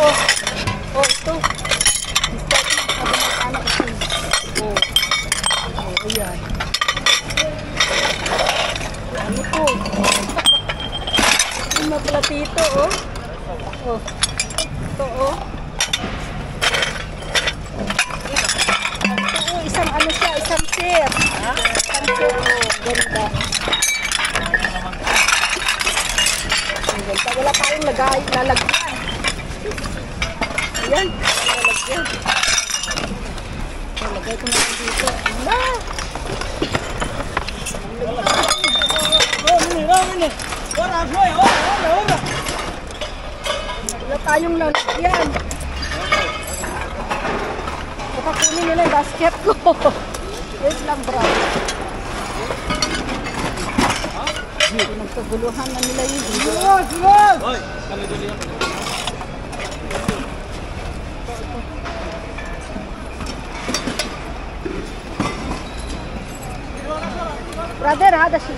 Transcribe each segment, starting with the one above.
oh. Oh, ito. Start na. Sabi ng anak ito. Oh. Oh, ayan. Ano po? Yung maplatito, oh. Oh. Ito, oh. Ito, oh. Isang ano siya, isang chair. Isang chair, oh. Ganda. Ganda. Wala tayong lalagyan. Ayan, lalagyan. Lagay ko natin dito. Wala tayong lalagyan. Baka kunin nila yung basket ko. Wait lang, bro. Nagkaguluhan na nila yun. Hoy, kami duli yan. Brother, ada siya.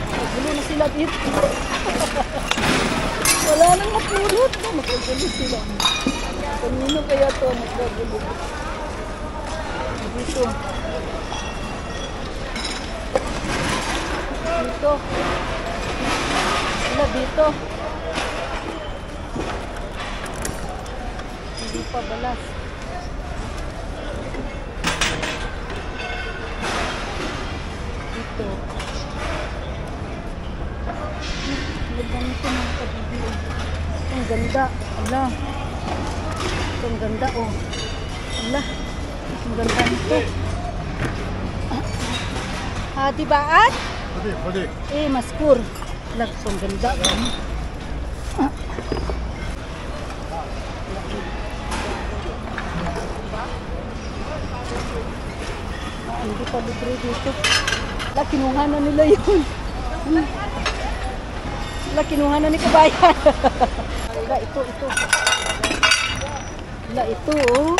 Nagulo na sila dito. Wala nang mapulot. Magkagulo sila. Kanino kaya ito magkagulo? Dito. Dito. Sila dito. Hindi pa balas. Dito. Ganito mga kabibili. Ang ganda. Ala. Ang ganda, oh. Ala. Ang ganda nito. Hadi baat? Hadi. Maskur. Ala, ang ganda. Hindi pa libre dito. Wala, kinuha na nila yun. Wala, kinuha na ni kabayan. Wala, ito. Wala, ito, oh.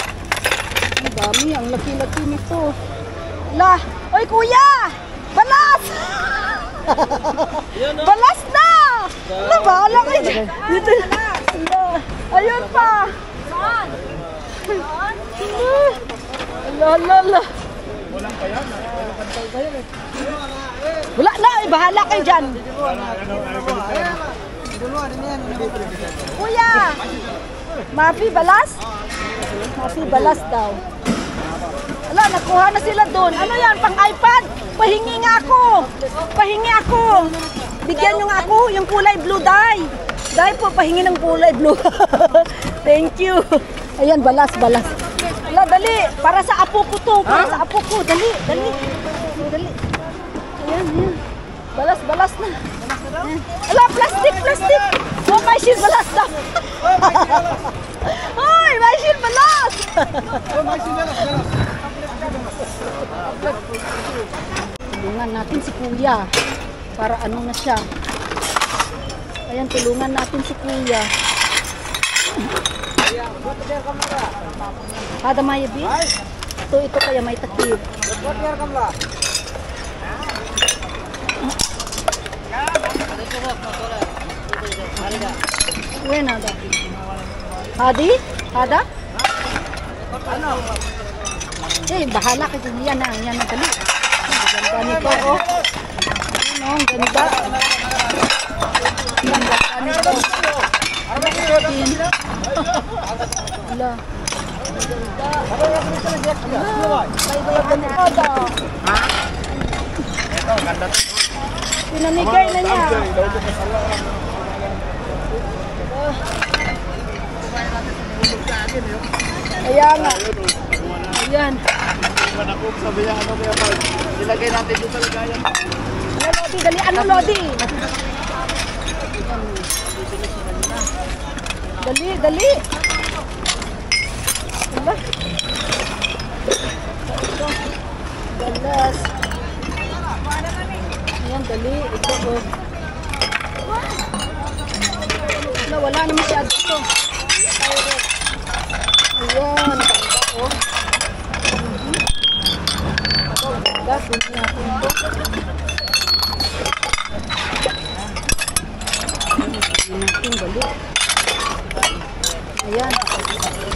Ang dami, ang laki-laki nito. Wala, oy kuya! Balas! Balas na! Wala, bahala kayo dyan. Dito. Wala. Ayun pa. Wala. Wala na, bahala kayo dyan. Kuya, Mafi balas? Mafi balas daw. Wala, nakuha na sila doon. Ano yan, pang iPad? Pahingi nga ako. Bigyan nyo nga ako yung kulay blue dye. Dye po, pahingi ng kulay blue. Thank you. Ayan, balas. Wala, dali. Para sa apo ko to. Dali. Ayan. Balas na. Wala, plastic. Oh, may shield balas na. Hoy, may shield balas. Tulungan natin si kuya. Para ano na siya. Ayan, tulungan natin si kuya. Ada mayabi? Ito kaya may takip. When ada? Hadi? Ada? Bahala ka dyan. Yan na dali. Ang ganda nito, oh. Ang ganda. Ang ganda nito. Wala. Pinamigay na niya. Kaya nga. Ayan. Ilagay natin doon sa lagayan. Lodi, dali. Ano, Lodi? Dali. Diba? Balas. Ayan, dali. Ito, oh. Wala na masyado ito. Ayan, ganda, oh. Ganda, kunin natin ito. natin bali. Ayan.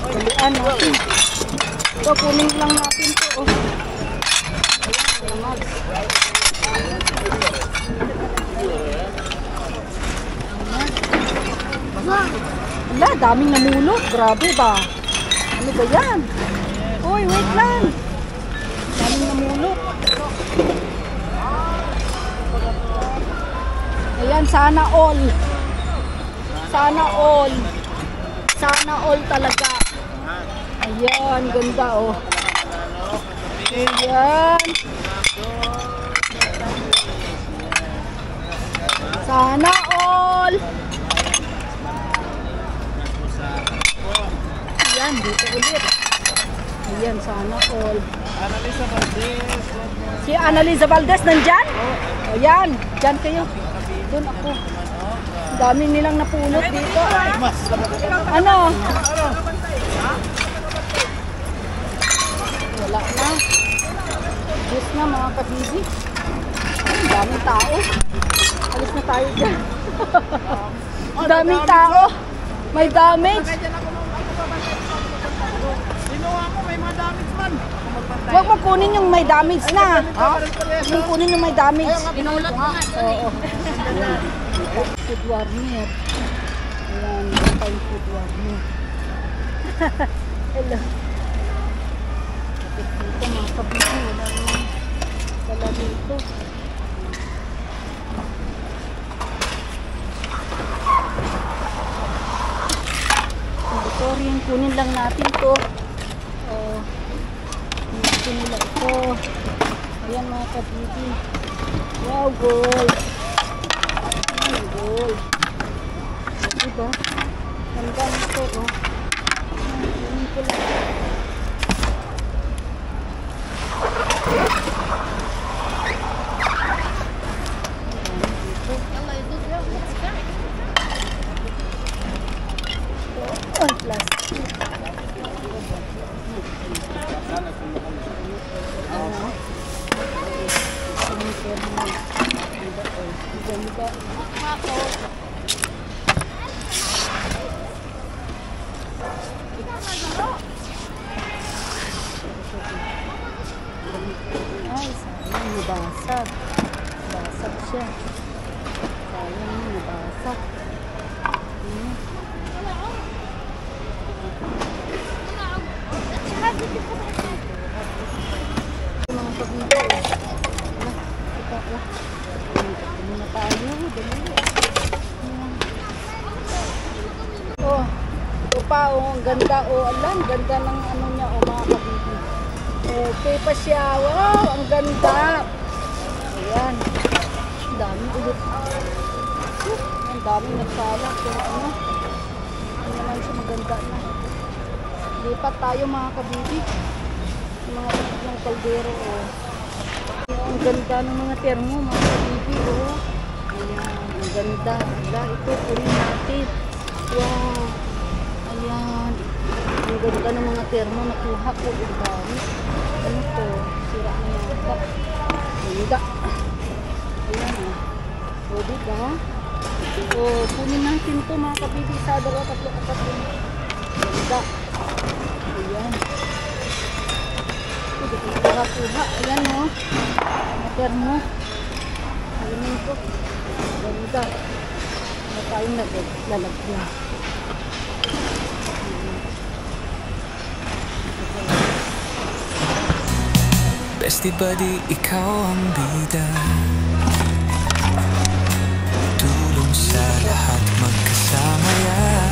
Balian natin. Ito, kunin lang natin ito. Oh. Ayan, mags. Wala, daming namulot. Grabe ba? Ano ba yan? Uy, wait lang. Daming namulot. Ayan, sana all. Sana all. Sana all talaga. Ayan, ganda oh. Ayan. Sana all. Ayan, dito ulit. Ayan, sana all. Annalisa Valdez. Si Annalisa Valdez nandyan? Ayan, dyan kayo. Doon ako. Ang dami nilang napulot dito. Ano? Wala na. Diyos na mga kabibi. Ang daming tao. Alis na tayo dyan. Ang daming tao. May damage. Sinuha ko, may mga damage man. Huwag mo kunin yung may damage na. Huwag mo kunin yung may damage. Pinulot ko nga. Oo. Ayan. Food warmer. Ayan. Meron tayong food warmer. Hello. Kapit dito mga kabibi. Wala naman pala dito. Sorry, kunin lang natin to. Kunin nila ito. Ayan mga kabibi. Wow, gold. Ayan, gold. Diba? Ganda nito, oh. Kunin ko lang. Oh, plastic. Ay, sayang, nabasag. Basag siya. Sayang, nabasag. Mga pabito. Muna tayo. Oh, ito pa oh, ang ganda oh, alam, ganda ng ano niya oh, mga kabibig. Okay pa siya, wow, ang ganda. Ayan, ang dami ulit. Ang dami nagsalak, pero ano, hindi naman siya maganda na. Lipat tayo mga kabibig. Yung mga ulit ng kaldero oh. Ang ganda ng mga termo, mga kabibig oh. Ayan, ang ganda. Wala, ito, kunin natin. Wow. Ayan. Ang ganda ng mga termo nakuha ko. Ang dami. Ano to? Sira na yata. Ganda. Ayan o. O, diba? O, kunin natin to mga kabibig. Sa dalawa, tatlo, apat. Ganda. Ayan. O, diba? Kuha. Ayan o. Mga termo. Ayan ko. Ganda. Ano tayong lalagyan. Bestie buddy, ikaw ang bida. Tulong sa lahat, magkasama yan.